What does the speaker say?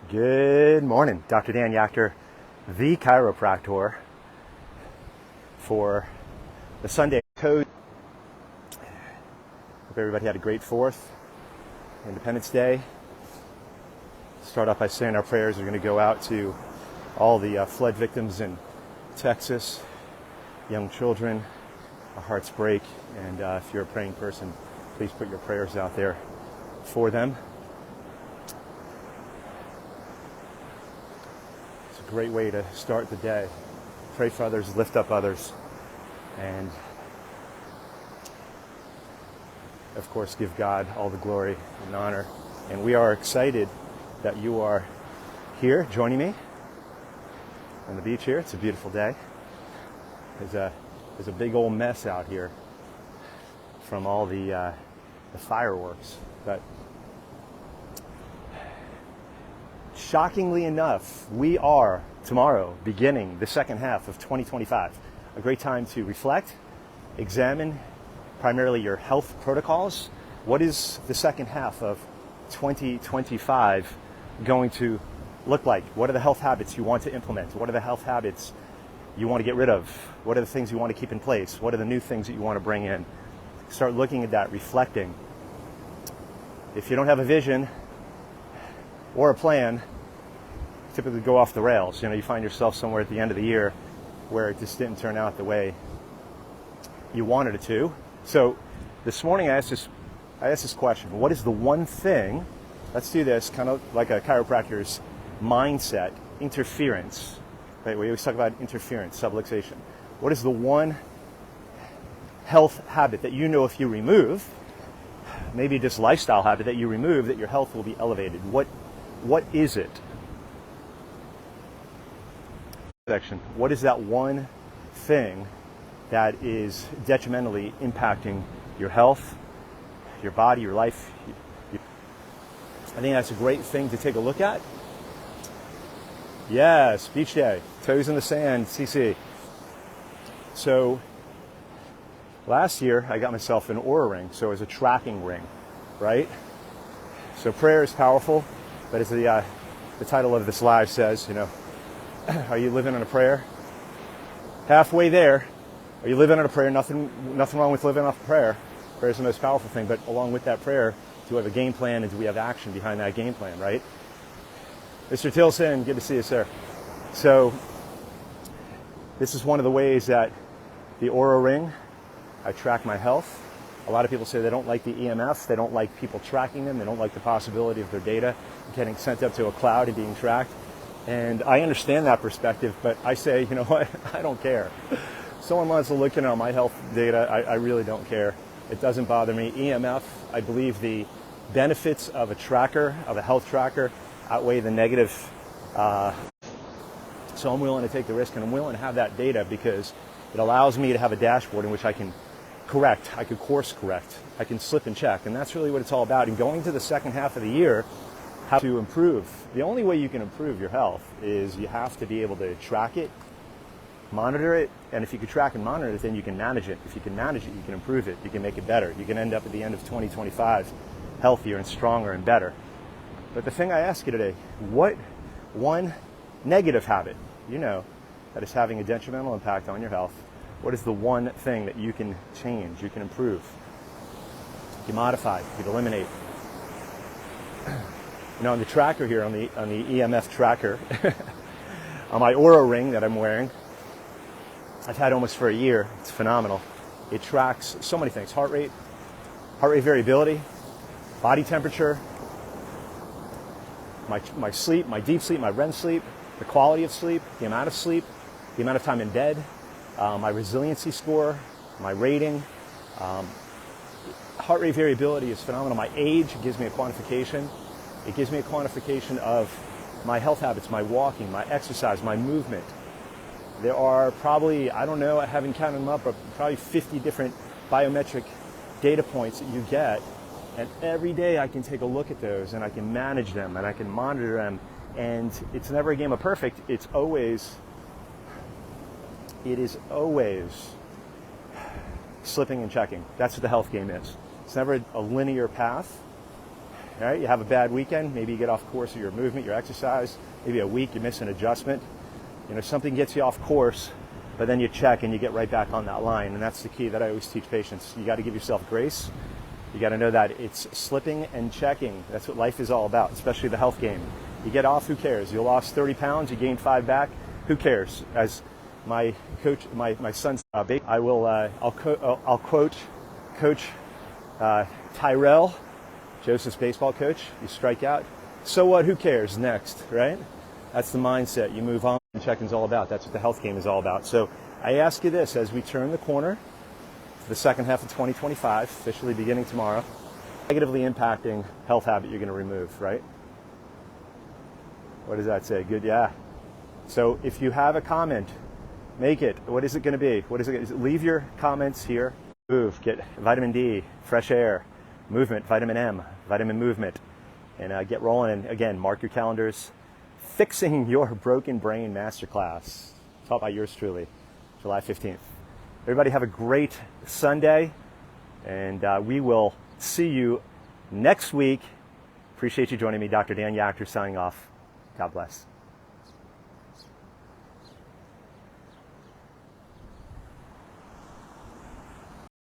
Good morning, Dr. Dan Yachter, the chiropractor, for the Sunday code. Hope everybody had a great 4th, Independence Day. Start off by saying our prayers are going to go out to all the flood victims in Texas, young children. Our hearts break, and if you're a praying person, please put your prayers out there for them. Great way to start the day. Pray for others, lift up others, and of course give God all the glory and honor. And we are excited that you are here joining me on the beach here. It's a beautiful day. There's a big old mess out here from all the fireworks, but shockingly enough, we are tomorrow beginning the second half of 2025. A great time to reflect, examine primarily your health protocols. What is the second half of 2025 going to look like? What are the health habits you want to implement? What are the health habits you want to get rid of? What are the things you want to keep in place? What are the new things that you want to bring in? Start looking at that, reflecting. If you don't have a vision or a plan, typically go off the rails. You find yourself somewhere at the end of the year where it just didn't turn out the way you wanted it to. So this morning I asked this question: what is the one thing? Let's do this kind of like a chiropractor's mindset. Interference, right? We always talk about interference, subluxation. What is the one health habit that if you remove, maybe just lifestyle habit that you remove, that your health will be elevated? What is it? What is that one thing that is detrimentally impacting your health, your body, your life? I think that's a great thing to take a look at. Yes, beach day, toes in the sand, CC. So last year I got myself an Oura Ring, so it's a tracking ring, right? So prayer is powerful, but as the title of this live says, are you living on a prayer? Halfway there. Are you living on a prayer? Nothing wrong with living off a prayer. Prayer is the most powerful thing, but along with that prayer, do we have a game plan, and do we have action behind that game plan, right? Mr. Tilson, good to see you, sir. So this is one of the ways that the Oura Ring, I track my health. A lot of people say they don't like the EMF, they don't like people tracking them, they don't like the possibility of their data getting sent up to a cloud and being tracked. And I understand that perspective, but I say, you know what, I don't care. Someone wants to look at my health data, I really don't care. It doesn't bother me. EMF, I believe the benefits of a tracker, of a health tracker, outweigh the negative. So I'm willing to take the risk, and I'm willing to have that data because it allows me to have a dashboard in which I can correct, I could course correct, I can slip and check, and that's really what it's all about. And going to the second half of the year, how to improve. The only way you can improve your health is you have to be able to track it, monitor it, and if you can track and monitor it, then you can manage it. If you can manage it, you can improve it, you can make it better. You can end up at the end of 2025 healthier and stronger and better. But the thing I ask you today, what one negative habit that is having a detrimental impact on your health? What is the one thing that you can change, you can improve, you can modify, you can eliminate? On the tracker here, on the EMF tracker, on my Oura Ring that I'm wearing, I've had almost for a year. It's phenomenal. It tracks so many things: heart rate variability, body temperature, my sleep, my deep sleep, my REM sleep, the quality of sleep, the amount of time in bed, my resiliency score, my rating. Heart rate variability is phenomenal. My age gives me a quantification. It gives me a quantification of my health habits, my walking, my exercise, my movement. There are probably, I don't know, I haven't counted them up, but probably 50 different biometric data points that you get. And every day I can take a look at those, and I can manage them, and I can monitor them. And it's never a game of perfect. It is always slipping and checking. That's what the health game is. It's never a linear path. All right, you have a bad weekend, maybe you get off course of your movement, your exercise, maybe a week you miss an adjustment. You know, something gets you off course, but then you check and you get right back on that line. And that's the key that I always teach patients. You got to give yourself grace. You got to know that it's slipping and checking. That's what life is all about, especially the health game. You get off, who cares? You lost 30 pounds, you gained 5 back, who cares? As my coach, my son's baby, I'll quote Coach Tyrell, Joseph's baseball coach. You strike out, so what? Who cares? Next, right? That's the mindset. You move on. And checking's all about. That's what the health game is all about. So I ask you this: as we turn the corner to the second half of 2025, officially beginning tomorrow, negatively impacting health habit you're going to remove, right? What does that say? Good, yeah. So if you have a comment, make it. What is it going to be? What is it? Leave your comments here. Move. Get vitamin D, fresh air, movement, vitamin M, vitamin movement, and get rolling. And again, mark your calendars. Fixing Your Broken Brain Masterclass, taught by yours truly, July 15th. Everybody have a great Sunday, and we will see you next week. Appreciate you joining me. Dr. Dan Yachter signing off. God bless.